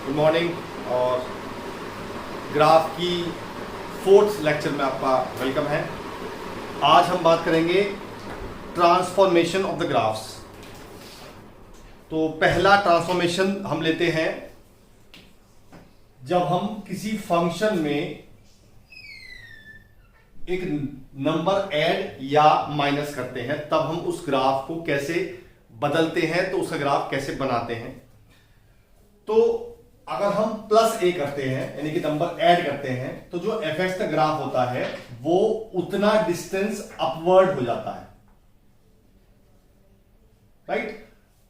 Good morning. और graph की fourth lecture में आपका वेलकम है। आज हम बात करेंगे ट्रांसफॉर्मेशन ऑफ द ग्राफ्स। तो पहला ट्रांसफॉर्मेशन हम लेते हैं जब हम किसी फंक्शन में एक नंबर ऐड या माइनस करते हैं, तब हम उस ग्राफ को कैसे बदलते हैं, तो उसका ग्राफ कैसे बनाते हैं। तो अगर हम प्लस ए करते हैं यानी कि नंबर ऐड करते हैं, तो जो एफ एक्स का ग्राफ होता है वो उतना डिस्टेंस अपवर्ड हो जाता है, राइट।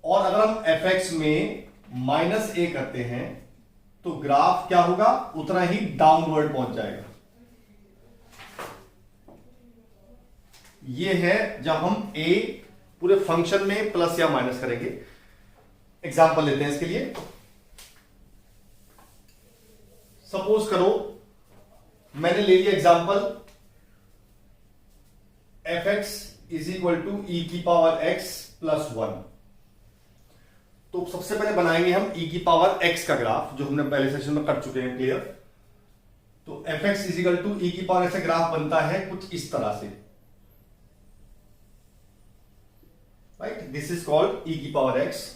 और अगर हम एफ एक्स में माइनस ए करते हैं तो ग्राफ क्या होगा, उतना ही डाउनवर्ड पहुंच जाएगा। ये है जब हम ए पूरे फंक्शन में प्लस या माइनस करेंगे। एग्जांपल लेते हैं इसके लिए। सपोज करो मैंने ले लिया example f x is equal to e की पावर एक्स प्लस 1। तो सबसे पहले बनाएंगे हम ई की पावर एक्स का ग्राफ, जो हमने पहले सेशन में कर चुके हैं, क्लियर। तो f x is equal to e की पावर एक्स का ग्राफ बनता है कुछ इस तरह से, राइट। दिस इज कॉल्ड ई की पावर एक्स।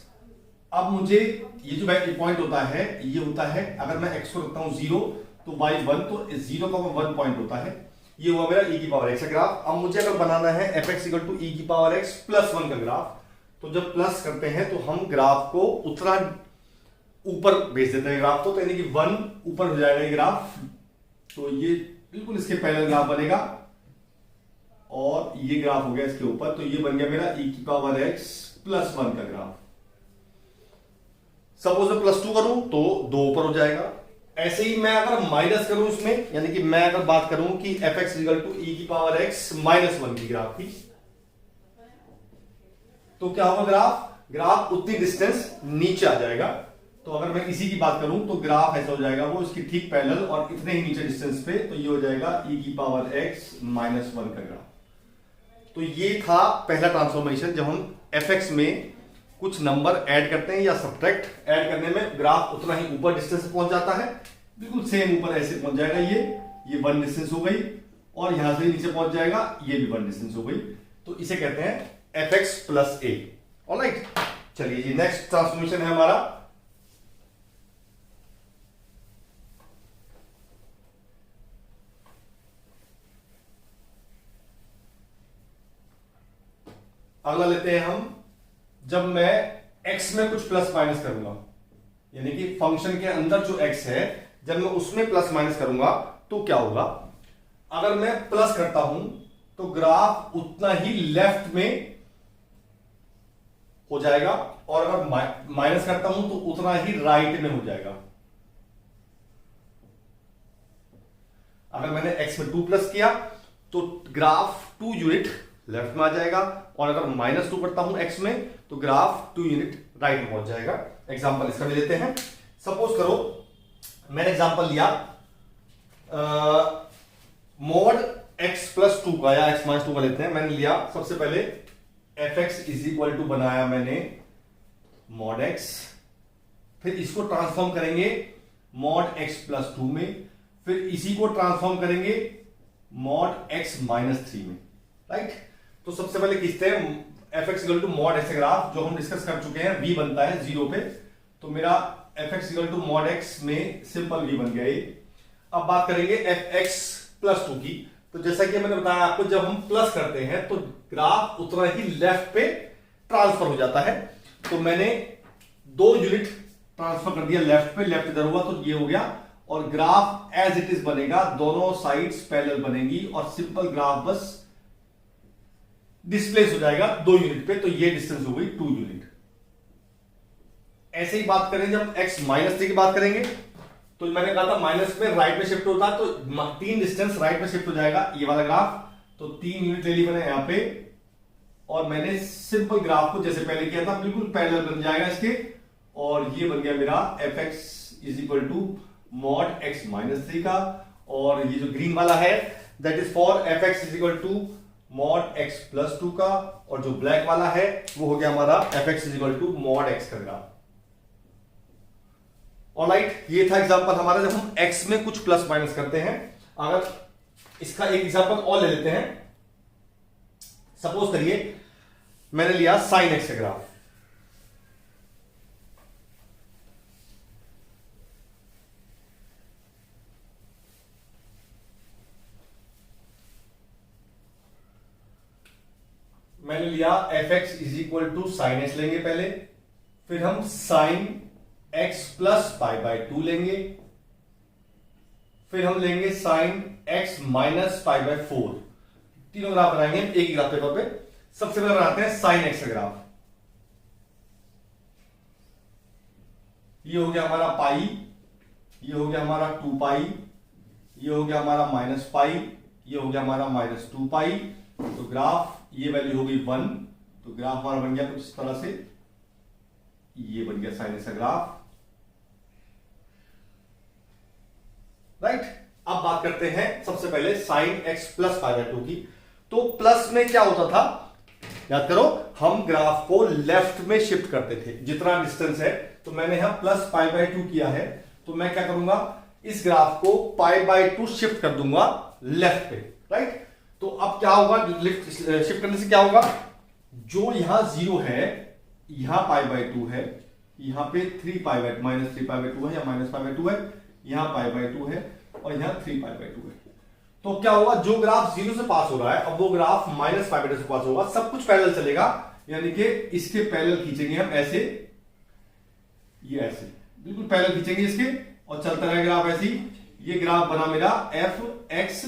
अब मुझे ये जो पॉइंट होता है, ये होता है अगर मैं x को रखता हूं 0 तो y 1, तो 0,1 पॉइंट होता है। ये हुआ मेरा e की पावर x का ग्राफ। अब मुझे अगर बनाना है F x equal to e की पावर x प्लस 1 का ग्राफ, तो जब प्लस करते हैं तो हम ग्राफ को उतना ऊपर भेज देते हैं ग्राफ को, तो यानी कि 1 ऊपर हो जाएगा ये ग्राफ। तो ये बिल्कुल इसके पैरेलल ग्राफ बनेगा और ये ग्राफ हो गया इसके ऊपर। तो ये बन गया मेरा e की पावर x प्लस 1 का ग्राफ। सपोज मैं प्लस 2 करूं तो 2 ऊपर हो जाएगा। ऐसे ही मैं अगर माइनस करूं इसमें, यानी कि मैं अगर बात करूं कि F x equal to e की पावर एक्स माइनस 1 की ग्राफ की, तो क्या होगा, ग्राफ उतनी डिस्टेंस नीचे आ जाएगा। तो अगर मैं इसी की बात करूं तो ग्राफ ऐसा हो जाएगा, वो इसकी ठीक पैरेलल और इतने ही नीचे डिस्टेंस पे, तो ये हो जाएगा ई की पावर एक्स माइनस 1 का ग्राफ। तो ये था पहला ट्रांसफॉर्मेशन, जब हम एफ एक्स में कुछ नंबर ऐड करते हैं या सब्ट्रैक्ट ऐड करने में ग्राफ उतना ही ऊपर डिस्टेंस पहुंच जाता है, बिल्कुल सेम ऊपर ऐसे पहुंच जाएगा। ये 1 डिस्टेंस हो गई और यहां से नीचे पहुंच जाएगा, ये भी 1 डिस्टेंस हो गई। तो इसे कहते हैं एफ एक्स प्लस ए। ऑलराइट, चलिए ये नेक्स्ट ट्रांसफॉर्मेशन है हमारा। अगला लेते हैं हम, जब मैं x में कुछ प्लस माइनस करूंगा, यानी कि फंक्शन के अंदर जो x है, जब मैं उसमें प्लस माइनस करूंगा तो क्या होगा। अगर मैं प्लस करता हूं तो ग्राफ उतना ही लेफ्ट में हो जाएगा, और अगर माइनस करता हूं तो उतना ही राइट में हो जाएगा। अगर मैंने x में 2 प्लस किया तो ग्राफ 2 यूनिट लेफ्ट में आ जाएगा, और अगर माइनस 2 करता हूं x में तो ग्राफ 2 यूनिट राइट में पहुंच जाएगा। एग्जांपल इसका भी लेते हैं। सपोज करो मैंने एग्जांपल लिया मोड x प्लस 2 का या x माइनस 2 का लेते हैं। मैंने लिया सबसे पहले f x is equal to बनाया मैंने मॉड x, फिर इसको ट्रांसफॉर्म करेंगे मॉड x प्लस 2 में, फिर इसी को ट्रांसफॉर्म करेंगे मॉड x माइनस 3 में, राइट। तो सबसे पहले खींचते हैं f x equal to mod x graph, जो हम डिस्कस कर चुके हैं। v बनता है 0 पे, तो मेरा f x equal to mod x में सिंपल v बन गया ये। अब बात करेंगे एफ एक्स प्लस 2 की। तो जैसा कि मैंने बताया आपको, जब हम प्लस करते हैं तो ग्राफ उतना ही लेफ्ट पे ट्रांसफर हो जाता है। तो मैंने 2 यूनिट ट्रांसफर कर दिया लेफ्ट पे, लेफ्ट इधर हुआ तो ये हो गया, और ग्राफ एज इट इज बनेगा, दोनों साइड्स पैरेलल बनेगी और सिंपल ग्राफ बस डिस्प्लेस हो जाएगा 2 यूनिट पे। तो ये डिस्टेंस हो गई 2 यूनिट। ऐसे ही बात करें जब x माइनस 3 की बात करेंगे, तो मैंने कहा था माइनस में राइट में शिफ्ट होता है, तो 3 डिस्टेंस राइट में शिफ्ट हो जाएगा ये वाला ग्राफ। तो 3 यूनिट ले ली मैंने यहां पे, और मैंने सिंपल ग्राफ को जैसे पहले किया था बिल्कुल पैरेलल बन जाएगा इसके, और ये बन गया मेरा f x is equal to mod x minus 3 का। और ये जो ग्रीन वाला है that is for f x is equal to mod x plus 2 का, और जो ब्लैक वाला है वो हो गया हमारा f x is equal to mod x का ग्राफ। ऑलराइट, ये था एग्जांपल हमारा जब हम x में कुछ प्लस माइनस करते हैं। अगर इसका एक एग्जांपल और ले लेते हैं, सपोज करिए मैंने लिया साइन x का ग्राफ। मैंने लिया fx is equal to sine x लेंगे पहले, फिर हम sine x plus pi by 2 लेंगे, फिर हम लेंगे sine x minus pi by 4। तीनों ग्राफ बनाएंगे एक ही ग्राफ पेपर पे। सबसे पहले बनाते हैं साइन x का ग्राफ। ये हो गया हमारा पाई, ये हो गया हमारा 2 पाई, ये हो गया हमारा माइनस पाई, ये हो गया हमारा माइनस 2 पाई। तो ग्राफ ये वैल्यू हो गई 1, तो ग्राफ हमारा बन गया कुछ इस तरह से, ये बन गया साइन एक्स का ग्राफ। राइट, अब बात करते हैं सबसे पहले sine x plus pi by 2 की। तो प्लस में क्या होता था, याद करो, हम ग्राफ को लेफ्ट में शिफ्ट करते थे जितना डिस्टेंस है। तो मैंने यहां प्लस पाई बाय 2 किया है, तो मैं क्या करूंगा, इस ग्राफ को पाई बाय 2 शिफ्ट कर दूंगा लेफ्ट पे। राइट, तो अब क्या होगा, शिफ्ट करने से क्या होगा, जो यहां 0 है, यहां पाई बाय 2 है, यहां पे 3 pi by minus 3 pi by 2 है या माइनस पाई बाय 2 है, यहां पाई बाय 2 है और यहां 3 पाई बाय 2 है। तो क्या होगा, जो ग्राफ 0 से पास हो रहा है अब वो ग्राफ माइनस पाई बाय 2 से पास होगा। सब कुछ पैरेलल चलेगा, यानी कि इसके पैरेलल खींचेंगे हम ऐसे, ये ऐसे बिल्कुल पैरेलल खींचेंगे इसके और चलता रहेगा ग्राफ ऐसे ही। ये ग्राफ बना मेरा f x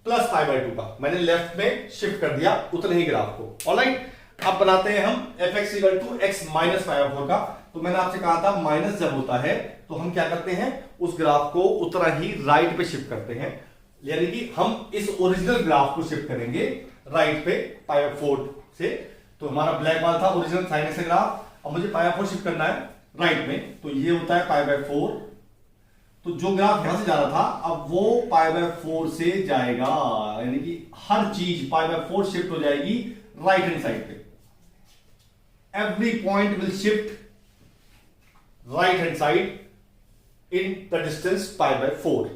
plus pi by 2 का, मैंने लेफ्ट में शिफ्ट कर दिया उतने ही ग्राफ को। ऑलराइट, अब बनाते हैं हम f x equal to x minus pi by 4 का। तो मैंने आपसे कहा था माइनस जब होता है तो हम क्या करते हैं, उस ग्राफ को उतना ही राइट पे शिफ्ट करते हैं, यानी कि हम इस ओरिजिनल ग्राफ को शिफ्ट करेंगे राइट पे पाई बाय 4 से। तो हमारा ब्लैक वाला था ओरिजिनल साइन एक्स का ग्राफ, अब मुझे पाई बाय 4 शिफ्ट करना है राइट में, तो ये होता है पाई बाय 4। तो जो ग्राफ यहां से जा रहा था अब वो पाई बाय 4 से जाएगा, यानी कि हर चीज पाई बाय 4 शिफ्ट हो जाएगी राइट हैंड साइड पे। Every point will shift right hand side in the distance pi by 4।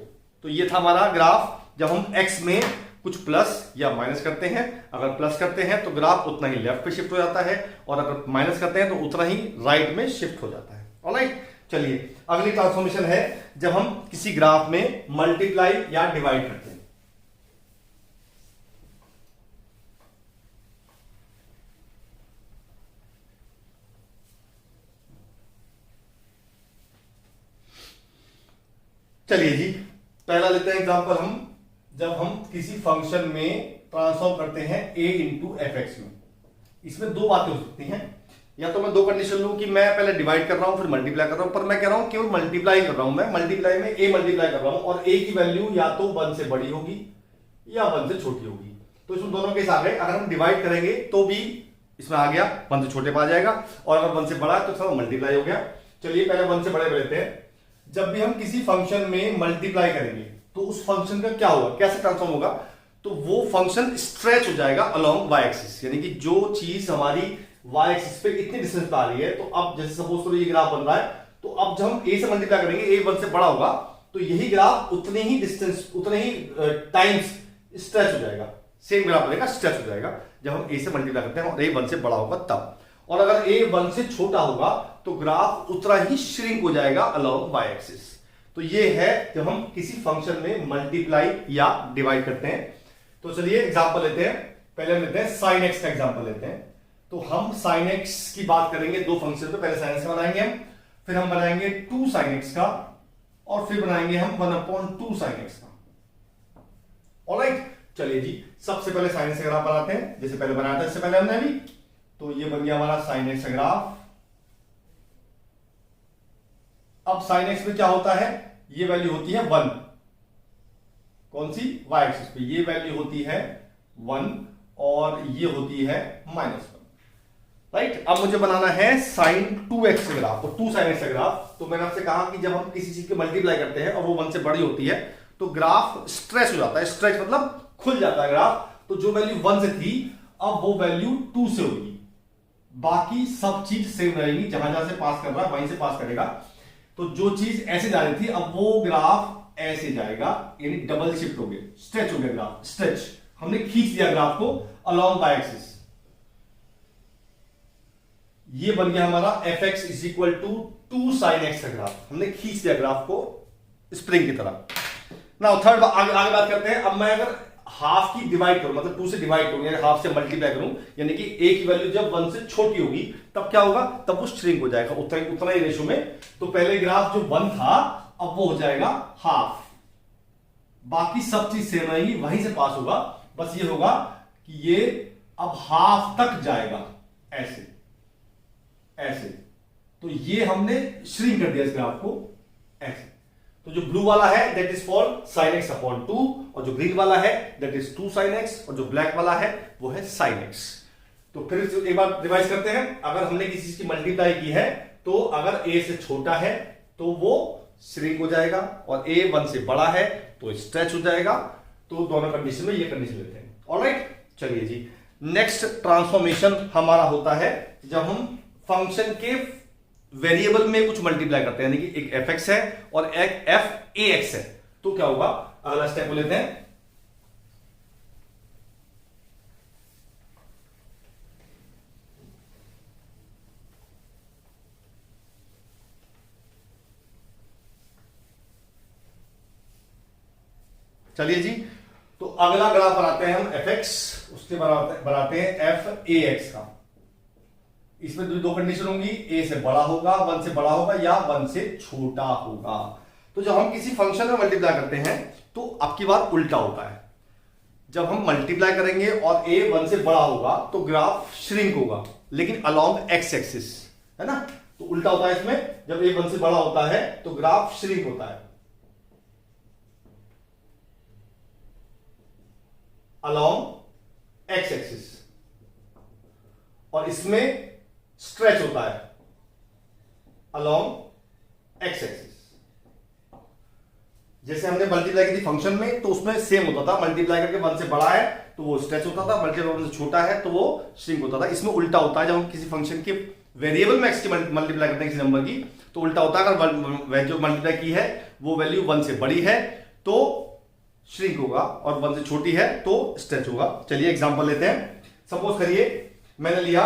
तो ये था हमारा ग्राफ जब हम x में कुछ प्लस या माइनस करते हैं। अगर प्लस करते हैं तो ग्राफ उतना ही लेफ्ट पे शिफ्ट हो जाता है, और अगर माइनस करते हैं तो उतना ही राइट में शिफ्ट हो जाता है। ऑलराइट, चलिए अगली ट्रांसफॉर्मेशन है जब हम किसी ग्राफ में मल्टीप्लाई या डिवाइड करते हैं। चलिए जी, पहला लेते हैं एग्जांपल हम, जब हम किसी फंक्शन में ट्रांसफॉर्म करते हैं a इंटू एफ एक्स में। इसमें दो बातें हो सकती हैं, या तो मैं दो कंडीशन लूं कि मैं पहले डिवाइड कर रहा हूं फिर मल्टीप्लाई कर रहा हूं, पर मैं कह रहा हूं केवल मल्टीप्लाई कर रहा हूं, मैं मल्टीप्लाई में a मल्टीप्लाई कर रहा हूं और a की वैल्यू या तो 1 से बड़ी होगी या 1 से छोटी होगी। तो इसमें दोनों केस आ गए। अगर हम डिवाइड करेंगे तो भी इसमें आ गया 1 से छोटे पे आ जाएगा, और अगर 1 से बड़ा है तो सब मल्टीप्लाई हो गया। चलिए पहले 1 से बड़े लेते हैं। जब भी हम किसी फंक्शन में मल्टीप्लाई करेंगे तो उस फंक्शन का क्या होगा, कैसे ट्रांसफॉर्म होगा, तो वो फंक्शन स्ट्रेच हो जाएगा अलोंग वाई एक्सिस, यानी कि जो चीज हमारी वाई एक्सिस पे इतनी डिस्टेंस पे आ रही है। तो अब जैसे सपोज करो ये ग्राफ बन रहा है, तो अब जब हम a से मल्टीप्लाई करेंगे, a 1 से बड़ा होगा, तो यही ग्राफ उतने ही डिस्टेंस उतने ही टाइम्स स्ट्रेच हो जाएगा, सेम ग्राफ बनेगा, स्ट्रेच हो जाएगा जब हम a से मल्टीप्लाई करते हैं और a 1 से बड़ा होगा तब। और अगर a 1 से छोटा होगा तो ग्राफ उतना ही श्रिंक हो जाएगा अलोंग वाई एक्सिस। तो ये है जब हम किसी फंक्शन में मल्टीप्लाई या डिवाइड करते हैं। तो चलिए एग्जांपल लेते हैं, पहले हम लेते हैं साइन एक्स का एग्जांपल लेते हैं। तो हम साइन एक्स की बात करेंगे दो फंक्शन पे, पहले साइन एक्स का बनाएंगे हम, फिर हम बनाएंगे 2 साइन एक्स का, और फिर बनाएंगे हम 1/2 साइन एक्स का। ऑलराइट, चलिए जी सबसे पहले साइन एक्स का ग्राफ बनाते हैं, जैसे पहले बनाया था इससे पहले हमने अभी। तो ये बन गया हमारा साइन एक्स का ग्राफ। अब साइन एक्स में क्या होता है, ये वैल्यू होती है 1, कौन सी, वाई एक्सिस पे ये वैल्यू होती है 1 और ये होती है -1। राइट, अब मुझे बनाना है साइन 2x का ग्राफ, तो 2 साइन एक्स का ग्राफ। तो मैंने आपसे कहा कि जब हम किसी चीज के मल्टीप्लाई करते हैं और वो 1 से बड़ी होती है तो ग्राफ स्ट्रेच हो जाता है, स्ट्रेच मतलब खुल जाता है ग्राफ। तो जो वैल्यू 1 से थी अब वो वैल्यू 2 से होगी, बाकी सब चीज सेम रहेगी, जहां जहां से पास कर रहा है वहीं से पास करेगा। तो जो चीज ऐसे जा रही थी अब वो ग्राफ ऐसे जाएगा, यानी डबल शिफ्ट हो गया, स्ट्रेच हो गया ग्राफ, स्ट्रेच हमने खींच दिया ग्राफ को अलोंग बाय एक्सिस। ये बन गया हमारा f x is equal to 2 sine x का ग्राफ, हमने खींच दिया ग्राफ को स्प्रिंग की तरह। नाउ थर्ड आगे बात करते हैं। अब मैं अगर हाफ की डिवाइड करूं, मतलब 2 से डिवाइड करूं, यानी हाफ से मल्टीप्लाई करूं, यानी कि ए की वैल्यू जब 1 से छोटी होगी तब क्या होगा, तब वो श्रिंक हो जाएगा उतना ही रेशो में। तो पहले ग्राफ जो 1 था अब वो हो जाएगा हाफ, बाकी सब चीज सेम रहेगी, वहीं से पास होगा। बस ये होगा कि ये अब हाफ तक जाएगा, ऐसे ऐसे। तो ये हमने श्रिंक कर दिया इस ग्राफ को ऐसे। तो जो ब्लू वाला है that is for sine x upon 2, और जो ग्रीन वाला है दैट इज 2 साइन एक्स, और जो ब्लैक वाला है वो है साइन एक्स। तो फिर एक बार रिवाइज करते हैं। अगर हमने किसी चीज की मल्टीप्लाई की है तो अगर a से छोटा है तो वो श्रिंक हो जाएगा, और a 1 से बड़ा है तो स्ट्रेच हो जाएगा। तो दोनों कंडीशन में ये कंडीशन लेते हैं। ऑलराइट, चलिए जी। नेक्स्ट ट्रांसफॉर्मेशन हमारा होता है जब हम फंक्शन के वेरिएबल में कुछ मल्टीप्लाई करते हैं, यानी कि एक एफ एक्स है और एक एफ ए एक्स है। तो क्या होगा, अगला स्टेप लेते हैं। चलिए जी, तो अगला ग्राफ बनाते हैं हम एफ एक्स, उसके बनाते हैं एफ ए एक्स का। इसमें दो कंडीशन होंगी, ए से बड़ा होगा, 1 से बड़ा होगा, या 1 से छोटा होगा। तो जब हम किसी फंक्शन में मल्टीप्लाई करते हैं तो अब की बार उल्टा होता है। जब हम मल्टीप्लाई करेंगे और a 1 से बड़ा होगा तो ग्राफ श्रिंक होगा, लेकिन अलोंग एक्स एक्सिस, है ना। तो उल्टा होता है इसमें, जब a 1 से बड़ा होता है तो ग्राफ श्रिंक होता है अलोंग एक्स एक्सिस, और इसमें स्ट्रेच होता है अलोंग एक्स एक्सिस। जैसे हमने मल्टीप्लाई की थी फंक्शन में तो उसमें सेम होता था, मल्टीप्लाई करके 1 से बड़ा है तो वो स्ट्रेच होता था, मल्टीप्लाई 1 से छोटा है तो वो श्रिंक होता था। इसमें उल्टा होता है, जब हम किसी फंक्शन के वेरिएबल में एक्स की मल्टीप्लाई करते हैं किसी नंबर की तो उल्टा होता है। अगर जो मल्टीप्लाई की है वो वैल्यू 1 से बड़ी है तो श्रिंक होगा, और 1 से छोटी है तो स्ट्रेच होगा। चलिए एग्जांपल लेते हैं। सपोज करिए मैंने लिया,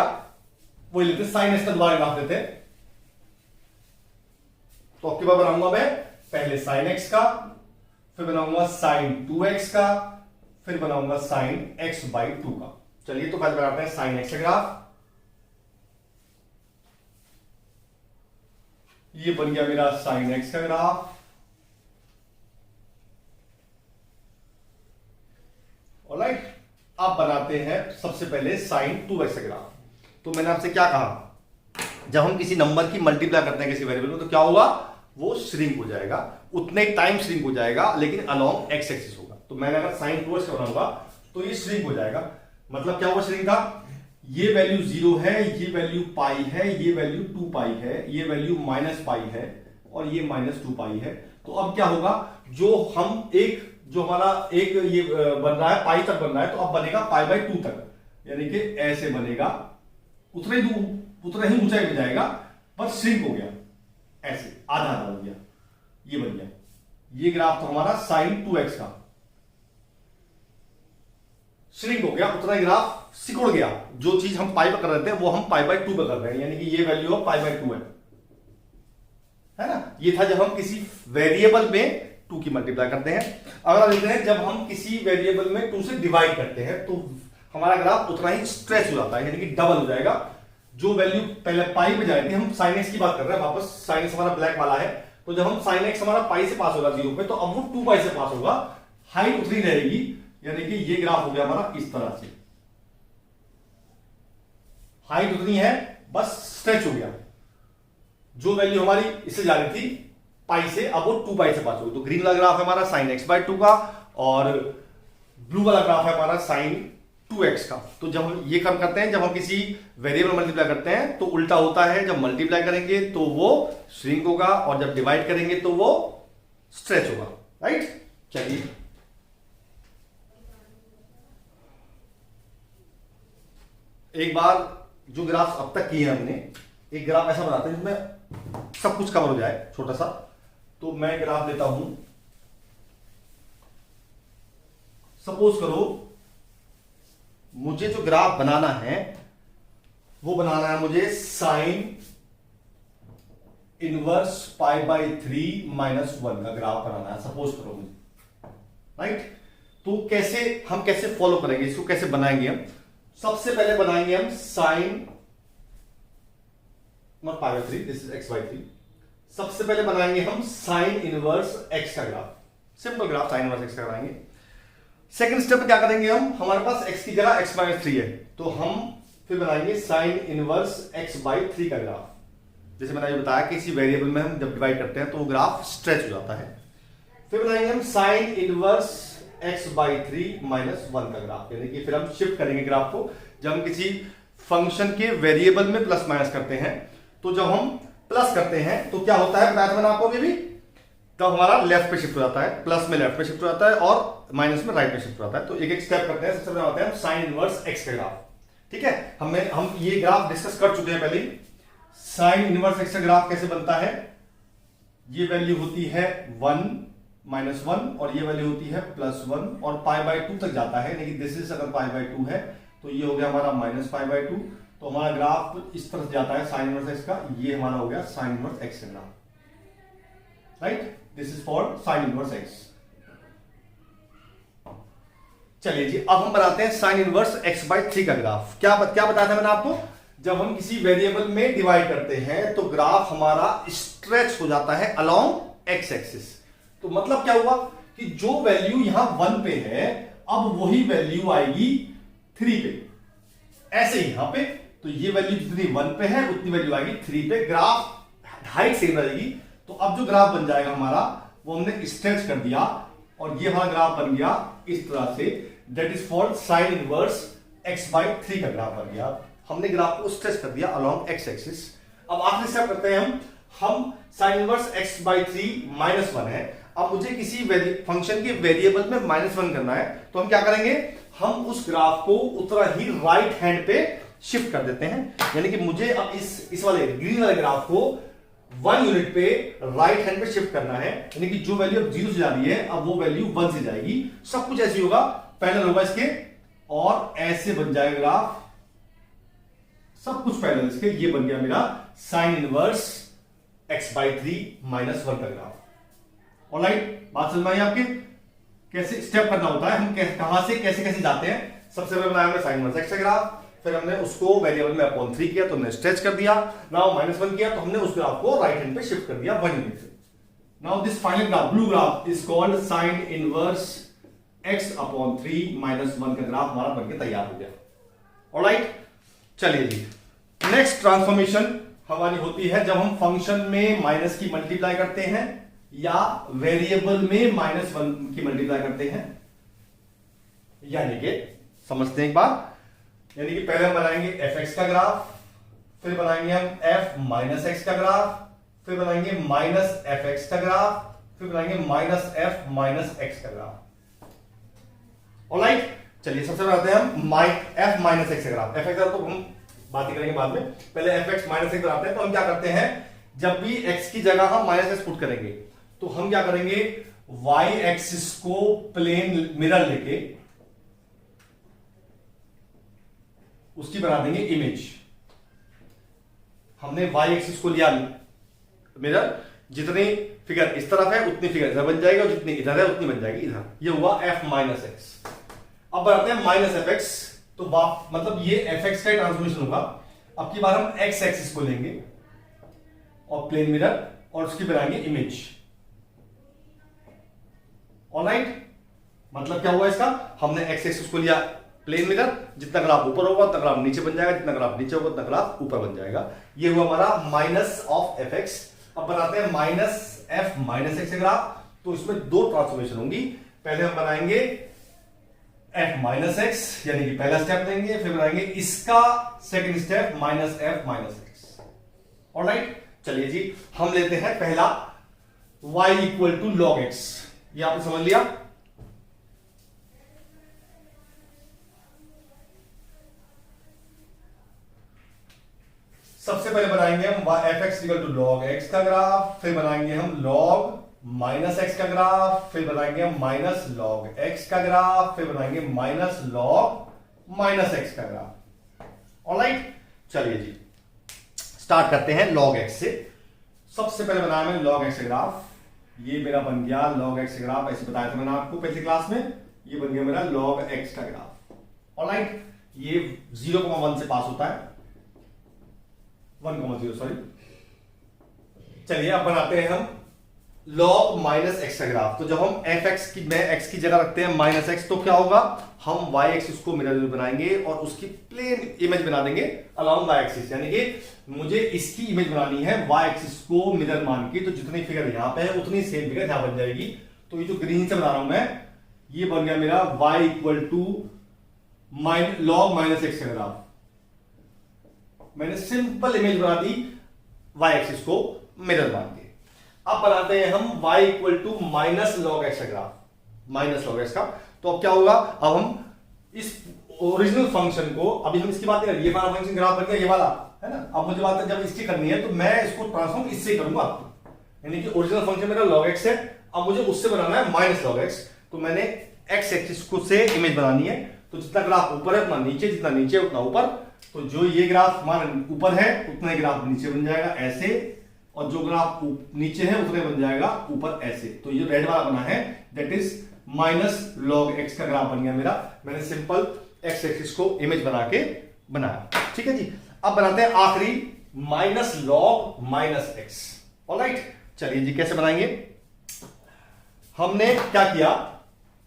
वही लेते साइन एक्स का दोबारा ग्राफ लेते हैं। तो आपके बाद बनाऊंगा मैं पहले साइन एक्स का, फिर बनाऊंगा साइन 2x का, फिर बनाऊंगा साइन x बाई 2 का। चलिए तो पहले बनाते हैं साइन एक्स का ग्राफ। ये बन गया मेरा साइन एक्स का ग्राफ। ऑलराइट, अब बनाते हैं सबसे पहले साइन 2x का ग्राफ। तो मैंने आपसे क्या कहा, जब हम किसी नंबर की मल्टीप्लाई करते हैं किसी वेरिएबल में तो क्या होगा, वो श्रिंक हो जाएगा, उतने टाइम श्रिंक हो जाएगा, लेकिन अलोंग एक्स एक्सिस होगा। तो मैंने अगर साइन 2x का बनाऊंगा तो ये श्रिंक हो जाएगा। मतलब क्या होगा श्रिंक का, ये वैल्यू 0 है, ये वैल्यू पाई है, ये वैल्यू 2 पाई है, ये वैल्यू माइनस पाई है, और ये माइनस 2 पाई है। तो अब क्या होगा, जो हम जो हमारा एक ये बन रहा है पाई तक बन रहा है, तो अब बनेगा पाई बाई 2 तक, यानी कि ऐसे बनेगा, उतना ही ऊंचाई में जाएगा, पर श्रिंक हो गया, ऐसे आधा आधा हो गया, ये बन गया। ये ग्राफ तो हमारा साइन 2x का श्रिंक हो गया, उतना ही ग्राफ सिकुड़ गया। जो चीज हम पाई पर कर रहे थे वो हम पाई बाई 2 पर कर रहे हैं, यानी कि ये वैल्यू अब पाई बाई 2 है ना। ये था जब हम किसी वेरिएबल में 2 की मल्टीप्लाई करते हैं। अगला देखते हैं जब हम किसी वेरिएबल में 2 से डिवाइड करते हैं तो हमारा ग्राफ उतना ही स्ट्रेच हो जाता है, यानी कि डबल हो जाएगा। जो वैल्यू पहले पाई पे जाएगी, हम साइन एक्स की बात कर रहे हैं वापस, साइन एक्स हमारा ब्लैक वाला है, तो जब हम साइन एक्स हमारा पाई से पास होगा 0 पे, तो अब वो 2 पाई से पास होगा, हाइट उतनी रहेगी, यानी कि ये ग्राफ हो गया हमारा इस तरह से, हाइट उतनी है, बस स्ट्रेच हो गया। जो वैल्यू हमारी इससे जा रही थी पाई से, अब वो 2 पाई से पास होगी। तो ग्रीन वाला ग्राफ है हमारा साइन एक्स बाई 2 का, और ब्लू वाला ग्राफ है हमारा साइन 2x का। तो जब हम ये काम करते हैं, जब हम किसी वेरिएबल मल्टीप्लाई करते हैं तो उल्टा होता है, जब मल्टीप्लाई करेंगे तो वो श्रिंक होगा, और जब डिवाइड करेंगे तो वो स्ट्रेच होगा। राइट, चलिए एक बार जो ग्राफ अब तक किए हैं हमने, एक ग्राफ ऐसा बनाते हैं जिसमें सब कुछ कवर हो जाए छोटा सा। तो मैं ग्राफ लेता हूं, सपोज करो मुझे जो ग्राफ बनाना है वो बनाना है मुझे साइन इनवर्स पाई बाई 3 - 1 का ग्राफ बनाना है, सपोज करो मुझे, राइट। तो कैसे फॉलो करेंगे इसको, कैसे बनाएंगे हम? सबसे पहले बनाएंगे हम sine not pi by 3, this is x by 3। सबसे पहले बनाएंगे हम साइन इनवर्स x का graph, simple graph sine inverse x का बनाएंगे। सेकंड स्टेप में क्या करेंगे हम, हमारे पास x की जगह x माइनस 3 है, तो हम फिर बनाएंगे साइन इनवर्स x बाई 3 का ग्राफ। जैसे मैंने अभी बताया कि किसी वेरिएबल में हम जब डिवाइड करते हैं तो वो ग्राफ स्ट्रेच हो जाता है। फिर बनाएंगे हम साइन इनवर्स x बाई 3 - 1 का ग्राफ, यानी कि फिर हम शिफ्ट करेंगे ग्राफ को। जब हम किसी फंक्शन के वेरिएबल में प्लस माइनस करते हैं, तो जब हम प्लस करते हैं तो क्या होता है, बताया था मैंने आपको भी, तब हमारा लेफ्ट पे शिफ्ट हो जाता है, प्लस में लेफ्ट पे शिफ्ट हो जाता है और माइनस में राइट पे शिफ्ट हो जाता है। तो एक एक स्टेप करते हैं। सबसे पहले होता है साइन इनवर्स x का ग्राफ, ठीक है। हम ये ग्राफ डिस्कस कर चुके हैं पहले ही। साइन इनवर्स x का ग्राफ कैसे बनता है, ये वैल्यू होती है 1 - 1 और ये वैल्यू होती है +1 और पाई बाई 2 तक जाता है, लेकिन दिस इज अगर पाई बाई 2 है तो ये हो गया हमारा -पाई बाई 2। तो हमारा ग्राफ इस तरह से जाता है साइन इनवर्स x का, ये हमारा हो गया साइन इनवर्स x का graph, right. This is for sign inverse x। चलिए जी, अब हम बनाते हैं साइन इनवर्स x बाई 3 का ग्राफ। क्या बताया था मैंने आपको, जब हम किसी वेरिएबल में डिवाइड करते हैं तो ग्राफ हमारा स्ट्रेच हो जाता है अलोंग x एक्सिस। तो मतलब क्या हुआ कि जो वैल्यू यहां 1 पे है, अब वही वैल्यू आएगी 3 पे, ऐसे ही यहां पे। तो ये वैल्यू जितनी 1 पे है उतनी वैल्यू आएगी 3 पे, ग्राफ हाइट सेम रहेगी। तो अब जो ग्राफ बन जाएगा हमारा, वो हमने स्ट्रेच कर दिया और ये हमारा ग्राफ बन गया इस तरह से। That is for sign inverse x by 3 का ग्राफ बन गया। हमने ग्राफ को स्ट्रेच कर दिया अलोंग x एक्सिस। अब आखिरी स्टेप करते हैं हम साइन इनवर्स x बाई 3 - 1 है। अब मुझे किसी फंक्शन के वेरिएबल में -1 करना है, तो हम क्या करेंगे, हम उस ग्राफ को उतना ही राइट हैंड पे शिफ्ट कर देते हैं। यानी कि मुझे अब इस वाले ग्रीन वाले ग्राफ को 1 यूनिट पे राइट हैंड पे शिफ्ट करना है, यानी कि जो वैल्यू अब 0 से जा रही है अब वो वैल्यू 1 से जाएगी। सब कुछ ऐसे होगा, पैरेलल होगा इसके और ऐसे बन जाएगा ग्राफ, सब कुछ पैरेलल इसके। ये बन गया मेरा साइन इनवर्स x बाई 3 - 1 का ग्राफ। ऑलराइट, बात समझ में आई आपके, कैसे स्टेप करना होता है, हम कहां से कैसे कैसे जाते हैं। सबसे पहले बनाया हमने साइन इनवर्स x का ग्राफ, फिर हमने उसको वेरिएबल में अपॉन 3 किया तो हमने स्ट्रेच कर दिया। नाउ -1 किया तो हमने उस ग्राफ को राइट हैंड पे शिफ्ट कर दिया 1 यूनिट से। Now this final graph, blue graph, is called sign inverse x upon 3 - 1 का ग्राफ हमारा बनके तैयार हो गया। ऑलराइट, चलिए जी, नेक्स्ट ट्रांसफॉर्मेशन हमारी होती है जब हम फंक्शन में माइनस की मल्टीप्लाई करते हैं या वेरिएबल में -1 की मल्टीप्लाई करते हैं। यानी कि समझते हैं एक बार, यानी कि पहले हम बनाएंगे fx का ग्राफ, फिर बनाएंगे हम f माइनस x का ग्राफ, फिर बनाएंगे -fx का ग्राफ, फिर बनाएंगे -f माइनस x का ग्राफ। ऑलराइट, चलिए सबसे पहले आते हैं हम f माइनस x का ग्राफ। fx का तो हम बात ही करेंगे बाद में, पहले fx माइनस x बनाते हैं। तो हम क्या करते हैं, जब भी x की जगह हम -x पुट करेंगे तो हम क्या करेंगे, y एक्सिस को प्लेन मिरर लेके उसकी बना देंगे इमेज। हमने y एक्सिस को लिया मिरर, जितनी फिगर इस तरफ है उतनी फिगर इधर बन जाएगी और जितनी इधर है उतनी बन जाएगी इधर। ये हुआ f माइनस x। अब बनाते हैं -fx, तो मतलब ये fx का ट्रांसफॉर्मेशन होगा। अब की बार हम x एक्सिस को लेंगे और प्लेन मिरर और उसकी बनाएंगे इमेज। ऑलराइट, मतलब क्या हुआ इसका, हमने x एक्सिस को लिया प्लेन मिरर, जितना ग्राफ ऊपर होगा उतना ग्राफ नीचे बन जाएगा, जितना ग्राफ नीचे होगा उतना ग्राफ ऊपर बन जाएगा। ये हुआ हमारा -(f(x). अब बनाते हैं -f माइनस x ग्राफ। तो इसमें दो ट्रांसफॉर्मेशन होंगी। पहले हम बनाएंगे f माइनस x, यानी कि पहला स्टेप लेंगे, फिर बनाएंगे इसका second step -f minus x। Alright, चलिए जी, हम लेते हैं पहला y equal to log x। ये आपने समझ लिया। सबसे पहले बनाएंगे हम f x equal to log x का ग्राफ, फिर बनाएंगे हम लॉग माइनस एक्स का ग्राफ, फिर बनाएंगे हम माइनस लॉग एक्स का ग्राफ, फिर बनाएंगे माइनस लॉग माइनस एक्स का ग्राफ। ऑलराइट, चलिए जी स्टार्ट करते हैं लॉग एक्स से। सबसे पहले बनाया मैंने लॉग एक्स का ग्राफ, ये मेरा बन गया लॉग एक्स का ग्राफ, ऐसे बताया था मैंने आपको पिछली क्लास में। ये बन गया मेरा लॉग एक्स का ग्राफ। ऑलराइट, ये 0,1 से पास होता है, 1,0 सॉरी। चलिए अब बनाते हैं हम लॉग माइनस एक्स का ग्राफ। तो जब हम एफ एक्स की में एक्स की जगह रखते हैं माइनस एक्स, तो क्या होगा, हम वाई एक्सिस को मिरर बनाएंगे और उसकी प्लेन इमेज बना देंगे अलॉन्ग वाई एक्सिस। यानी कि मुझे इसकी इमेज बनानी है वाई एक्सिस को मिरर मान के, तो जितनी फिगर यहां पे है उतनी सेम फिगर यहां बन जाएगी। तो ये जो ग्रीन से बना रहा हूं मैं, ये बन गया मेरा y equal to log minus x का ग्राफ। मैंने सिंपल इमेज बना दी y एक्सिस को मिरर मान के। अब बनाते हैं हम y equal to minus log x का ग्राफ, माइनस लॉग एक्स का। तो अब क्या होगा, अब हम इस ओरिजिनल फंक्शन को, अभी हम इसकी बात करें, ये वाला फंक्शन ग्राफ बन गया, ये वाला है ना। अब मुझे बात है जब इसकी करनी है तो मैं इसको ट्रांसफॉर्म इससे करूंगा, यानी कि ओरिजिनल फंक्शन मेरा log x है, अब मुझे उससे बनाना है माइनस log x। तो मैंने x एक्सिस को से इमेज बनानी है, तो जितना ग्राफ ऊपर है उतना नीचे, जितना नीचे उतना ऊपर। तो जो ये ग्राफ हमारा ऊपर है उतना ही ग्राफ नीचे बन जाएगा ऐसे, और जो ग्राफ नीचे है उतने बन जाएगा ऊपर ऐसे। तो ये रेड वाला बना है, that is minus log x का ग्राफ बन गया मेरा। मैंने सिंपल x एक्सिस को इमेज बना के बनाया, ठीक है जी। अब बनाते हैं आखिरी minus log minus x. Alright, चलिए जी कैसे बनाएंगे। हमने क्या किया,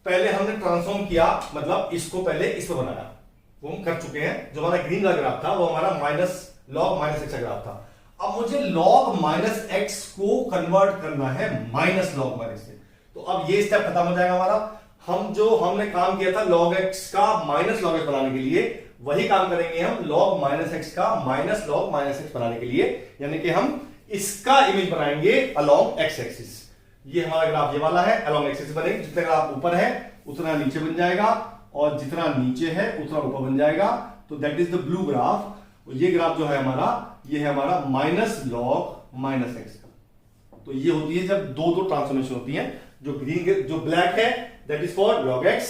पहले हमने ट्रांसफॉर्म किया, मतलब इसको पहले इस पर बनाया, वो हम कर चुके हैं। जो हमारा ग्रीन वाला ग्राफ था वो हमारा माइनस लॉग माइनस एक्स का ग्राफ था। अब मुझे लॉग माइनस एक्स को कन्वर्ट करना है माइनस लॉग माइनस से। तो अब ये स्टेप खत्म हो जाएगा हमारा। हम जो हमने काम किया था लॉग एक्स का माइनस लॉग एक्स बनाने के लिए, वही काम करेंगे हम लॉग माइनस एक्स का माइनस लॉग माइनस एक्स बनाने के लिए। यानी कि हम इसका इमेज बनाएंगे अलोंग एक्स एक्सिस। ये हमारा ग्राफ ये वाला है, अलोंग एक्सिस बनेगा। जितना ग्राफ ऊपर है उतना नीचे बन जाएगा, और जितना नीचे है उतना ऊपर बन जाएगा। तो that is the blue graph. ये ग्राफ जो है हमारा, ये है हमारा माइनस लॉग माइनस एक्स का। तो ये होती है जब दो दो ट्रांसफॉर्मेशन होती है। जो ग्रीन जो ब्लैक है that is for log x,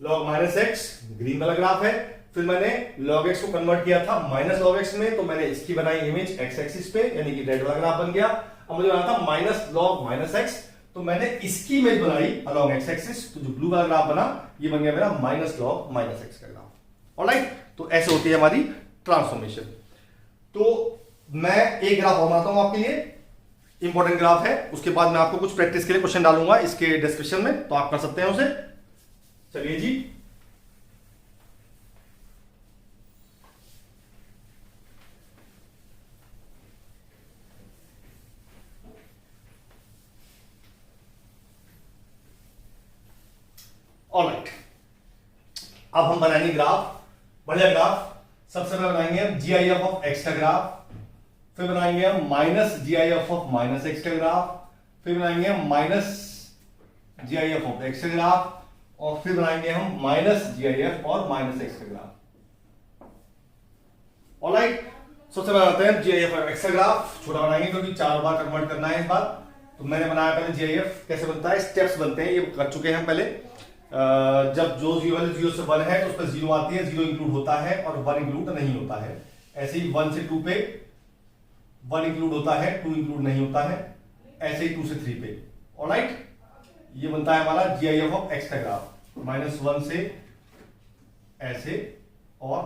log minus x green वाला ग्राफ है। फिर मैंने log x को कन्वर्ट किया था माइनस log x में, तो मैंने इसकी बनाई इमेज x एक्सिस पे, यानी कि रेड वाला ग्राफ बन गया। अब मुझे बनाना था माइनस log माइनस x, तो मैंने इसकी इमेज बनाई along x एक्सिस। तो जो ब्लू वाला ग्राफ बना ये बन गया मेरा माइनस log माइनस x का ग्राफ। ऑलराइट, तो ऐसे होती है हमारी ट्रांसफॉर्मेशन। तो मैं एक ग्राफ और बनाता हूं आपके लिए, इंपॉर्टेंट ग्राफ है। उसके बाद मैं आपको कुछ प्रैक्टिस के लिए क्वेश्चन डालूंगा इसके डिस्क्रिप्शन में, तो आप कर सकते हैं उसे। चलिए जी, ऑलराइट, अब हम बनाएंगे ग्राफ, बढ़िया ग्राफ। सबसे पहले बनाएंगे हम GIF ऑफ x का ग्राफ, फिर बनाएंगे हम minus GIF of minus x का ग्राफ, फिर बनाएंगे हम माइनस GIF ऑफ x का ग्राफ, और फिर बनाएंगे हम माइनस GIF और माइनस एक्स का ग्राफ। ऑलराइट, सबसे पहले बनाते हैं GIF ऑफ x का ग्राफ। छोटा बनाएंगे क्योंकि 4 बार कन्वर्ट करना है इस बार। तो मैंने बनाया पहले GIF कैसे बनता है, स्टेप्स बनते हैं, ये कर चुके हैं पहले। जब जो 0 से 1 है तो उस पर 0 आती है, 0 इंक्लूड होता है और 1 इंक्लूड नहीं होता है। ऐसे ही 1 से 2 पे 1 इंक्लूड होता है, 2 इंक्लूड नहीं होता है। ऐसे ही 2 से 3 पे। ऑलराइट, ये बनता है हमारा GIF ऑफ x का ग्राफ, -1 से ऐसे और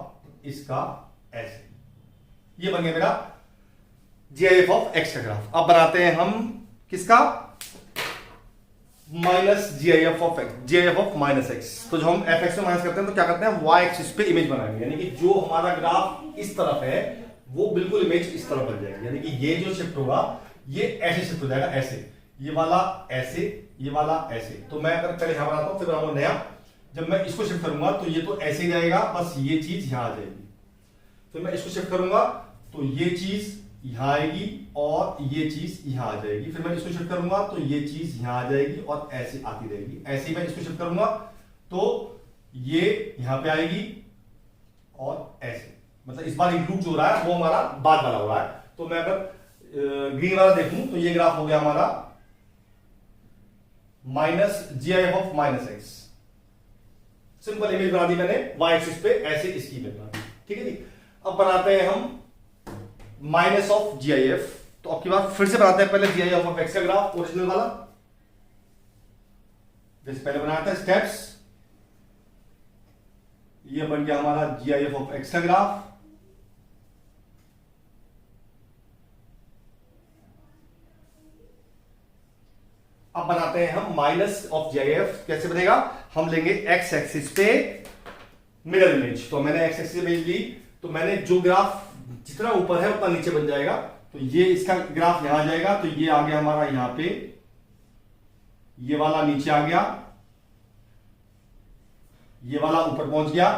इसका ऐसे। ये बन गया मेरा GIF ऑफ x का ग्राफ। अब बनाते हैं हम किसका, minus GIF of minus x. तो जो हम एफ एक्स में माइनस करते हैं तो क्या करते हैं, y एक्सिस पे इमेज बनाएंगे। यानी कि जो हमारा ग्राफ इस तरफ है वो बिल्कुल इमेज इस तरफ बन जाएगी। यानी कि ये जो शिफ्ट होगा ये ऐसे शिफ्ट हो जाएगा, ऐसे, ये वाला ऐसे, ये वाला ऐसे। तो मैं अगर पहले यहां बनाता हूं फिर बनाऊंगा नया। जब मैं इसको शिफ्ट करूंगा तो ये तो ऐसे ही जाएगा, बस ये चीज यहां आ जाएगी। फिर मैं इसको शिफ्ट करूंगा तो ये चीज यहां आएगी और ये चीज यहां आ जाएगी। फिर मैं इसको शिफ्ट करूंगा तो ये चीज यहां आ जाएगी और ऐसे आती रहेगी। ऐसे ही मैं इसको शिफ्ट करूंगा तो ये यहां पे आएगी और ऐसे। मतलब इस बार इंक्लूड जो हो रहा है वो हमारा बाद वाला हो रहा है। तो मैं अगर ग्रीन वाला देखूं तो ये ग्राफ हो गया हमारा minus GIF of minus x. Simple image बना दी मैंने y एक्सिस पे, ऐसे इसकी इमेज बना दी, ठीक है जी। अब बनाते हैं हम माइनस ऑफ GIF। तो अब की बात फिर से बनाते हैं पहले GIF ऑफ x का ग्राफ ओरिजिनल वाला, जैसे पहले बनाया था स्टेप्स। ये बन गया हमारा GIF ऑफ x का ग्राफ। अब बनाते हैं हम माइनस ऑफ GIF। कैसे बनेगा, हम लेंगे x एक्सिस पे मिरर इमेज। तो मैंने x एक्सिस इमेज ली, तो मैंने जो ग्राफ जितना ऊपर है उतना नीचे बन जाएगा। तो ये इसका ग्राफ यहां आ जाएगा, तो ये आ गया हमारा यहां पे, ये वाला नीचे आ गया, ये वाला ऊपर पहुंच गया,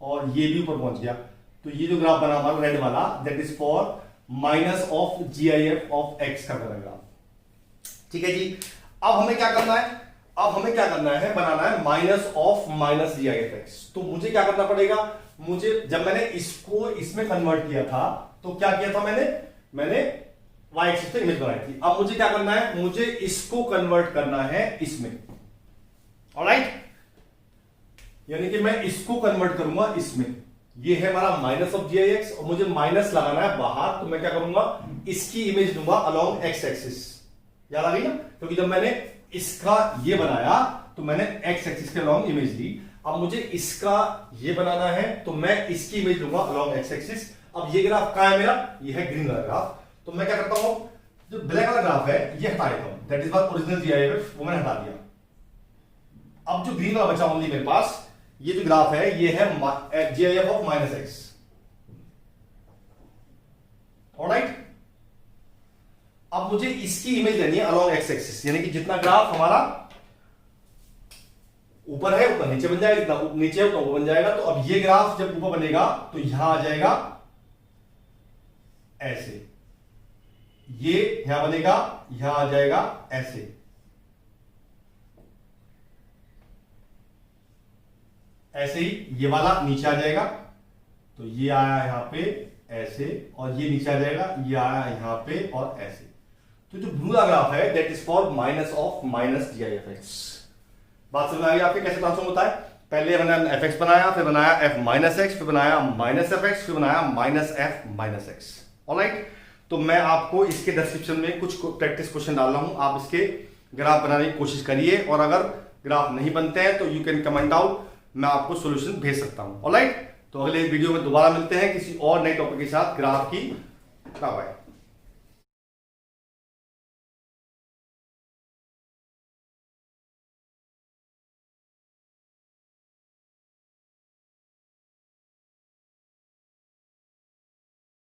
और ये भी ऊपर पहुंच गया। तो ये जो ग्राफ बना हमारा रेड वाला, that is for minus of GIF of x का ग्राफ। ठीक है जी। अब हमें क्या करना है, अब हमें क्या करना है, बनाना है minus of minus GIF x। तो मुझे क्या करना पड़ेगा, मुझे जब मैंने इसको इसमें कन्वर्ट किया था तो क्या किया था मैंने y एक्सिस पे इमेज बनाई थी। अब मुझे क्या करना है, मुझे इसको कन्वर्ट करना है इसमें, ऑलराइट। यानी कि मैं इसको कन्वर्ट करूंगा इसमें। ये है हमारा माइनस ऑफ GIX और मुझे माइनस लगाना है बाहर, तो मैं क्या करूंगा, इसकी इमेज लूंगा अलोंग x एक्सिस। याद आ गई ना, क्योंकि जब मैंने इसका ये बनाया तो मैंने x एक्सिस के अलोंग इमेज ली। अब मुझे इसका ये बनाना है तो मैं इसकी इमेज लूंगा अलोंग x एक्सिस। अब ये ग्राफ कहां है मेरा, ये है ग्रीन वाला ग्राफ। तो मैं क्या करता हूं, जो ब्लैक वाला ग्राफ है ये हटा देता हूं, that is for original GIF, वो मैंने हटा दिया। अब जो ग्रीन वाला बचा ओनली मेरे पास, ये जो ग्राफ है ये है GIF of minus x, alright. अब मुझे इसकी इमेज लेनी है अलोंग x एक्सिस, यानी कि जितना ग्राफ हमारा ऊपर है उतना नीचे बन जाएगा, जितना नीचे है उतना ऊपर बन जाएगा। तो अब ये ग्राफ जब ऊपर बनेगा तो यहां आ जाएगा ऐसे, ये यहां बनेगा, यहां आ जाएगा ऐसे, ऐसे ही ये वाला नीचे आ जाएगा। तो ये आया यहां पे ऐसे, और ये नीचे आ जाएगा, ये आया यहां पे और ऐसे। तो जो ब्लू ग्राफ है that is for minus of minus GIF x। बात समझ आ गई आपके कैसे ट्रांसफॉर्म होता है। पहले मैंने fx बनाया, फिर बनाया f माइनस एक्स, फिर बनाया माइनस fx, फिर बनाया minus f minus x, alright. तो मैं आपको इसके डिस्क्रिप्शन में कुछ प्रैक्टिस क्वेश्चन डाल रहा हूं, आप इसके ग्राफ बनाने की कोशिश करिए, और अगर ग्राफ नहीं बनते हैं तो यू कैन कमेंट आउट, मैं आपको सॉल्यूशन भेज सकता हूं, ऑलराइट। तो अगले वीडियो में दोबारा मिलते हैं किसी और नए टॉपिक के साथ ग्राफ की। Bye bye.